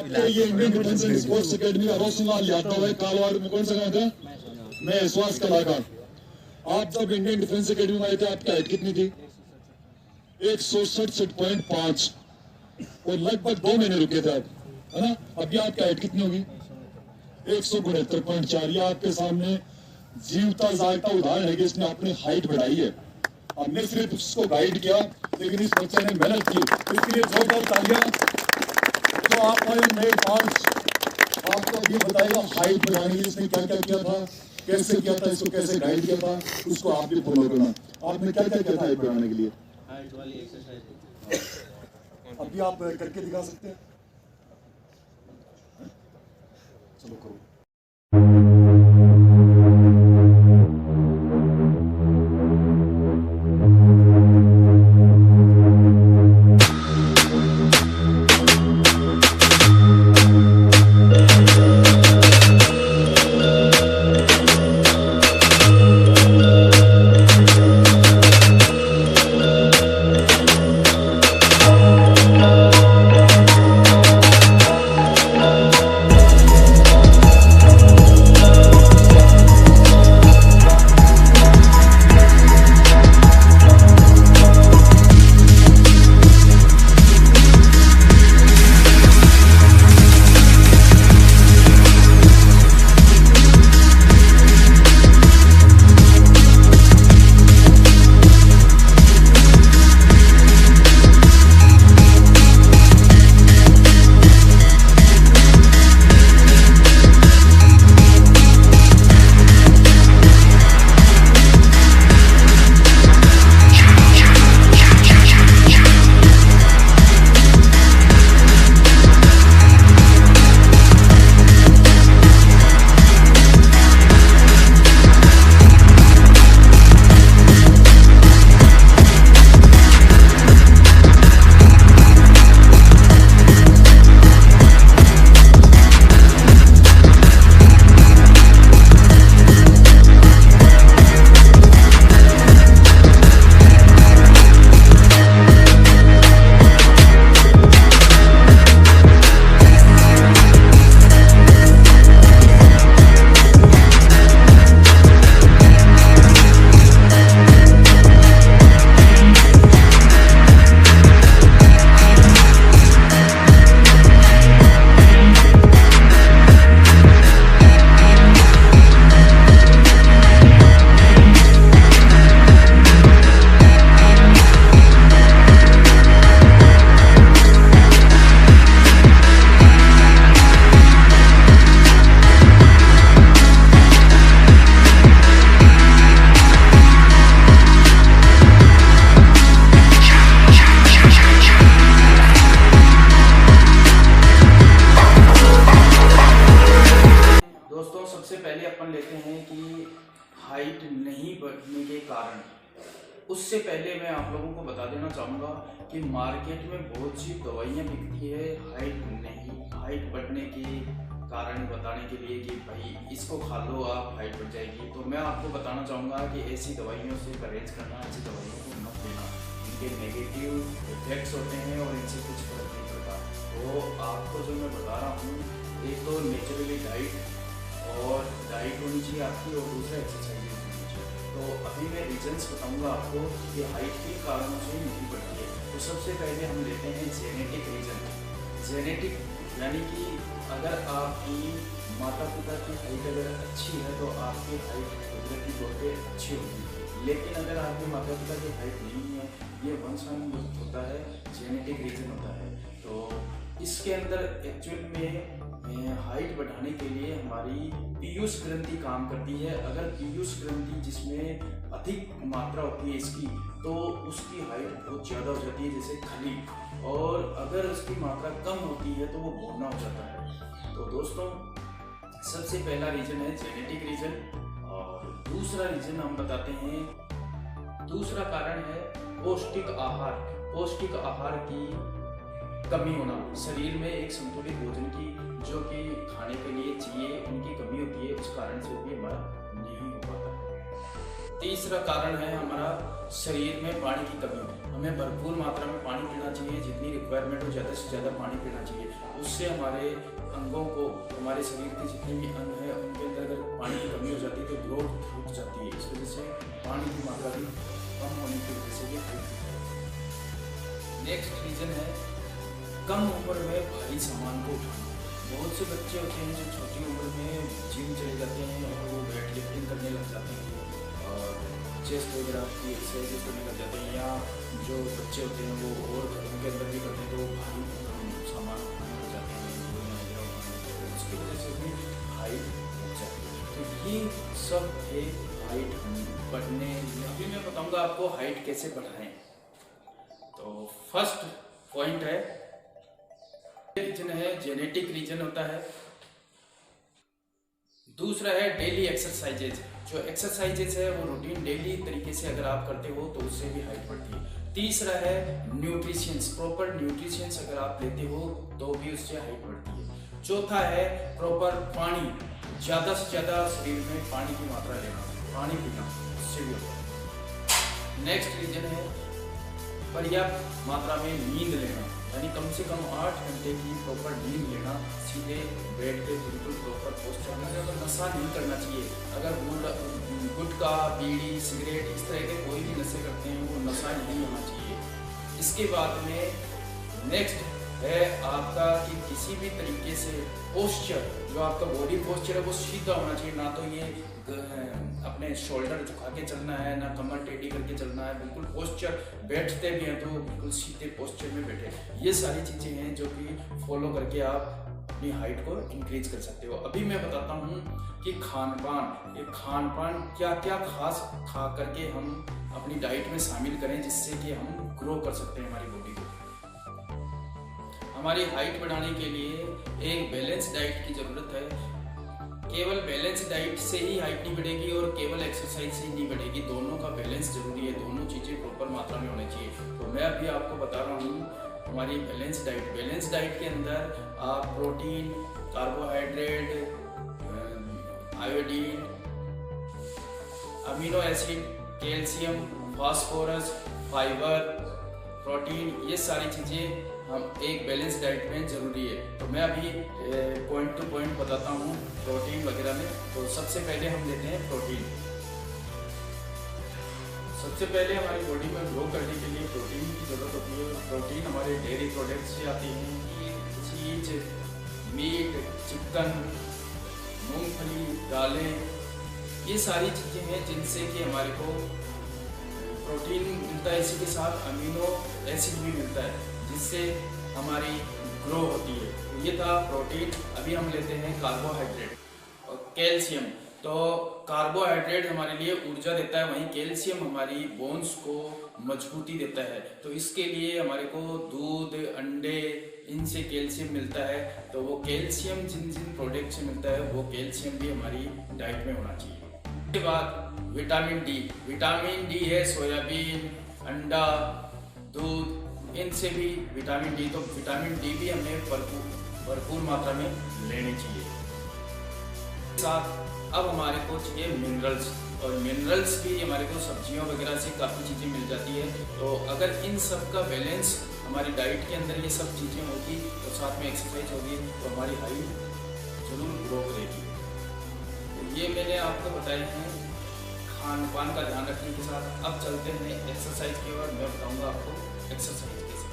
ये Indian defence and sports academy Roshanlal Yadav है, कालवाड़ में। कौन सा गाँव था? मैं विश्वास कलाकार। आप जब इंडियन डिफेंस अकेडमी में आए थे, आपकी हाइट कितनी थी? 167.5 और लगभग 2 महीने रुके थे आप, है ना? अभी आपकी हाइट कितनी होगी? 169.4। ये आपके सामने जीवता जागता उदाहरण है कि इसने अपनी हाइट बढ़ाई है। हमने सिर्फ उसको गाइड किया, लेकिन इस बच्चे ने मेहनत की। इसके लिए जोरदार तालियां। तो आप मेरे पास आपको ये बताएगा हाइट बढ़ाने के लिए इसने क्या क्या किया था, कैसे किया था, इसको कैसे गाइड किया था, उसको आप भी फॉलो करना। आपने क्या क्या किया था हाइट बढ़ाने के लिए? हाइट वाली एक्सरसाइज अभी आप करके दिखा सकते हैं? चलो करो। हाइट नहीं बढ़ने के कारण। उससे पहले मैं आप लोगों को बता देना चाहूँगा कि मार्केट में बहुत सी दवाइयाँ बिकती है हाइट बढ़ने के कारण बताने के लिए कि भाई इसको खा लो आप हाइट बढ़ जाएगी। तो मैं आपको बताना चाहूँगा कि ऐसी दवाइयों से परहेज करना, ऐसी दवाइयों को मत लेना, इनके नेगेटिव इफेक्ट्स होते हैं और इनसे कुछ फर्क नहीं पड़ता। तो आपको जो मैं बता रहा हूँ, एक तो नेचुरली डाइट होनी चाहिए आपकी और दूसरा एक्सरसाइज होनी चाहिए। तो अभी मैं रीजन्स बताऊंगा आपको कि हाइट के कारणों से नहीं बढ़ती है। तो सबसे पहले हम लेते हैं जेनेटिक रीजन। जेनेटिक यानी कि अगर आपकी माता पिता की हाइट अगर अच्छी है तो आपकी हाइट कुदरती तौर पर अच्छी होगी। लेकिन अगर आपके माता पिता की हाइट नहीं है, ये वंशानुगत होता है, जेनेटिक रीजन होता है। तो इसके अंदर एक्चुअल में हाइट बढ़ाने के लिए हमारी पीयूष ग्रंथि काम करती है। अगर पीयूष ग्रंथि जिसमें अधिक मात्रा होती है इसकी, तो उसकी हाइट बहुत ज़्यादा हो जाती है, जैसे खली। और अगर उसकी मात्रा कम होती है तो वो बौना हो जाता है। तो दोस्तों, सबसे पहला रीजन है जेनेटिक रीजन। और दूसरा रीजन हम बताते हैं, दूसरा कारण है पौष्टिक आहार। पौष्टिक आहार की कमी होना, शरीर में एक संतुलित भोजन की जो कि खाने के लिए चाहिए, उनकी कमी होती है, उस कारण से भी हमारा नहीं हो पाता है। तीसरा कारण है हमारा शरीर में पानी की कमी। हमें भरपूर मात्रा में पानी पीना चाहिए, जितनी रिक्वायरमेंट हो ज़्यादा से ज़्यादा पानी पीना चाहिए। उससे हमारे अंगों को, हमारे शरीर के जितने भी अंग हैं उनके अंदर अगर पानी की कमी हो जाती है तो ग्रोथ रुक जाती है। इस वजह से पानी की मात्रा भी कम होने की वजह से ये नेक्स्ट रीज़न है कम उम्र में भारी सामान को उठाना। बहुत से बच्चे होते हैं जो छोटी उम्र में जिम चले जाते हैं और वो वेट लिफ्टिंग करने लग जाते हैं और चेस्ट वगैरह की एक्सरसाइज करने लग जाते हैं, या जो बच्चे होते हैं वो और घरों के अंदर भी करते हैं तो वो भारी सामान उठाने लग जाते हैं, उसकी वजह से भी हाइट बढ़ जाती है। तो ये सब है हाइट बढ़ने। अभी मैं बताऊँगा आपको हाइट कैसे बढ़ाएं। तो फर्स्ट पॉइंट है, रीजन है जेनेटिक रीजन होता है। दूसरा है डेली एक्सरसाइजेज। जो एक्सरसाइजेज है वो रूटीन डेली तरीके से अगर आप करते हो तो उससे भी हाइट बढ़ती है। तीसरा है न्यूट्रिशंस, प्रॉपर न्यूट्रिशंस अगर आप लेते हो तो भी उससे हाइट बढ़ती है। चौथा है प्रॉपर पानी, ज़्यादा से ज़्यादा शरीर में पानी की मात्रा लेना, पानी पीना, उससे भी होता है। नेक्स्ट रीजन है पर्याप्त मात्रा में नींद लेना, यानी कम से कम 8 घंटे की प्रॉपर नींद लेना, सीधे बेड पे बिल्कुल प्रॉपर पोस्चर में। अगर नशा नहीं करना चाहिए, अगर गुटखा, बीड़ी, सिगरेट इस तरह के कोई भी नशे करते हैं वो नशा नहीं होना चाहिए। इसके बाद में नेक्स्ट है आपका कि किसी भी तरीके से पोस्चर, जो आपका बॉडी पोस्चर है वो सीधा होना चाहिए। ना तो ये अपने शोल्डर झुका के चलना है, ना कमर टेढ़ी करके चलना है, बिल्कुल पोस्चर, बैठते भी हैं तो बिल्कुल सीधे पोस्चर में बैठे। ये सारी चीज़ें हैं जो कि फॉलो करके आप अपनी हाइट को इंक्रीज कर सकते हो। अभी मैं बताता हूँ कि खान पान क्या क्या खास खा करके हम अपनी डाइट में शामिल करें जिससे कि हम ग्रो कर सकते हैं हमारी बॉडी को। हमारी हाइट बढ़ाने के लिए एक बैलेंस डाइट की ज़रूरत है। केवल बैलेंस डाइट से ही हाइट नहीं बढ़ेगी और केवल एक्सरसाइज से ही नहीं बढ़ेगी, दोनों का बैलेंस जरूरी है, दोनों चीज़ें प्रॉपर मात्रा में होनी चाहिए। तो मैं अभी आपको बता रहा हूँ हमारी बैलेंस डाइट के अंदर आप protein, carbohydrate, iodine, amino acid, calcium, phosphorus, fibre, protein, ये सारी चीज़ें हम एक बैलेंस डाइट में ज़रूरी है। तो मैं अभी पॉइंट टू पॉइंट बताता हूँ प्रोटीन वगैरह में। तो सबसे पहले हम लेते हैं प्रोटीन। सबसे पहले हमारी बॉडी में ग्रो करने के लिए प्रोटीन की ज़रूरत होती है। प्रोटीन हमारे डेयरी प्रोडक्ट्स से आती हैं, चीज, मीट, चिकन, मूंगफली, दालें, ये सारी चीज़ें हैं जिनसे कि हमारे को प्रोटीन मिलता है। इसी के साथ अमीनो एसिड भी मिलता है जिससे हमारी ग्रो होती है। तो ये था प्रोटीन। अभी हम लेते हैं कार्बोहाइड्रेट और कैल्शियम। तो कार्बोहाइड्रेट हमारे लिए ऊर्जा देता है, वहीं कैल्शियम हमारी बोन्स को मजबूती देता है। तो इसके लिए हमारे को दूध, अंडे, इनसे कैल्शियम मिलता है। तो वो कैल्शियम जिन जिन प्रोडक्ट से मिलता है वो कैल्शियम भी हमारी डाइट में होना चाहिए। उसके बाद विटामिन डी है सोयाबीन, अंडा, दूध, इनसे भी विटामिन डी। तो विटामिन डी भी हमें भरपूर मात्रा में लेनी चाहिए। साथ अब हमारे को चाहिए मिनरल्स, और मिनरल्स भी हमारे को सब्जियों वगैरह से काफ़ी चीज़ें मिल जाती है। तो अगर इन सब का बैलेंस हमारी डाइट के अंदर ये सब चीज़ें होगी तो साथ में एक्सरसाइज होगी तो हमारी हाइट जरूर ग्रो करेगी। तो ये मैंने आपको बताए हैं खान पान का ध्यान रखने के साथ। अब चलते हैं एक्सरसाइज की ओर। मैं बताऊँगा आपको एक्सरसाइज कैसे।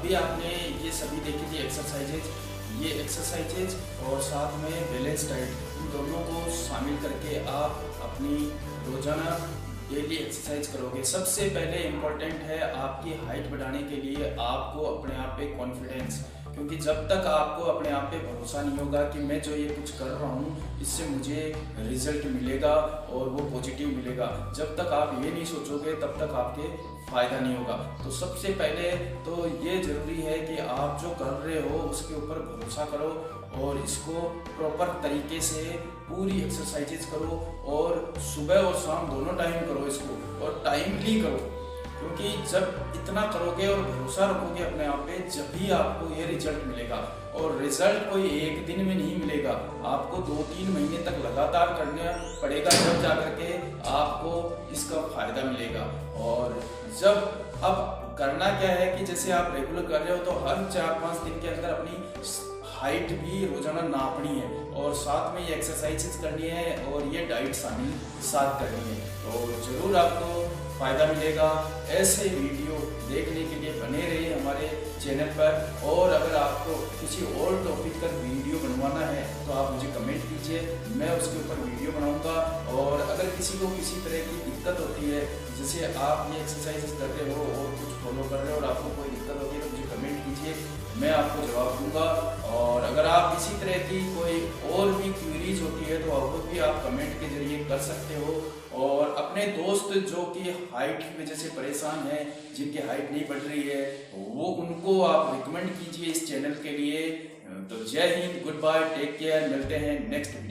अभी आपने ये सभी देखी थी एक्सरसाइजेज, ये एक्सरसाइजेज और साथ में बैलेंस डाइट, इन दोनों को शामिल करके आप अपनी रोजाना डेली एक्सरसाइज करोगे। सबसे पहले इम्पोर्टेंट है आपकी हाइट बढ़ाने के लिए आपको अपने आप पे कॉन्फिडेंस, क्योंकि जब तक आपको अपने आप पे भरोसा नहीं होगा कि मैं जो ये कुछ कर रहा हूँ इससे मुझे रिजल्ट मिलेगा और वो पॉजिटिव मिलेगा, जब तक आप ये नहीं सोचोगे तब तक आपके फ़ायदा नहीं होगा। तो सबसे पहले तो ये ज़रूरी है कि आप जो कर रहे हो उसके ऊपर भरोसा करो और इसको प्रॉपर तरीके से पूरी एक्सरसाइजेज करो और सुबह और शाम दोनों टाइम करो इसको, और टाइमली करो, क्योंकि जब इतना करोगे और भरोसा रखोगे अपने आप पे जब भी आपको ये रिजल्ट मिलेगा। और रिजल्ट कोई एक दिन में नहीं मिलेगा, आपको 2-3 महीने तक लगातार करना पड़ेगा, जब जाकर के आपको इसका फायदा मिलेगा। और जब अब करना क्या है कि जैसे आप रेगुलर कर रहे हो तो हर 4-5 दिन के अंदर अपनी हाइट भी रोजाना नापनी है और साथ में ये एक्सरसाइजेस करनी है और ये डाइट शामिल साथ करनी है, तो जरूर आपको फ़ायदा मिलेगा। ऐसे वीडियो देखने के लिए बने रहिए हमारे चैनल पर, और अगर आपको किसी और टॉपिक पर वीडियो बनवाना है तो आप मुझे कमेंट कीजिए, मैं उसके ऊपर वीडियो बनाऊंगा। और अगर किसी को किसी तरह की दिक्कत होती है, जैसे आप ये एक्सरसाइजेस कर रहे हो और कुछ फॉलो कर रहे हो और आपको कोई दिक्कत होती है तो मुझे कमेंट कीजिए, मैं आपको जवाब दूंगा। और अगर आप इसी तरह की कोई और भी क्वेरीज होती है तो वो भी आप कमेंट के जरिए कर सकते हो। और अपने दोस्त जो कि हाइट की वजह से परेशान हैं, जिनकी हाइट नहीं बढ़ रही है, वो उनको आप रिकमेंड कीजिए इस चैनल के लिए। तो जय हिंद, गुड बाय, टेक केयर, मिलते हैं नेक्स्ट वीडियो।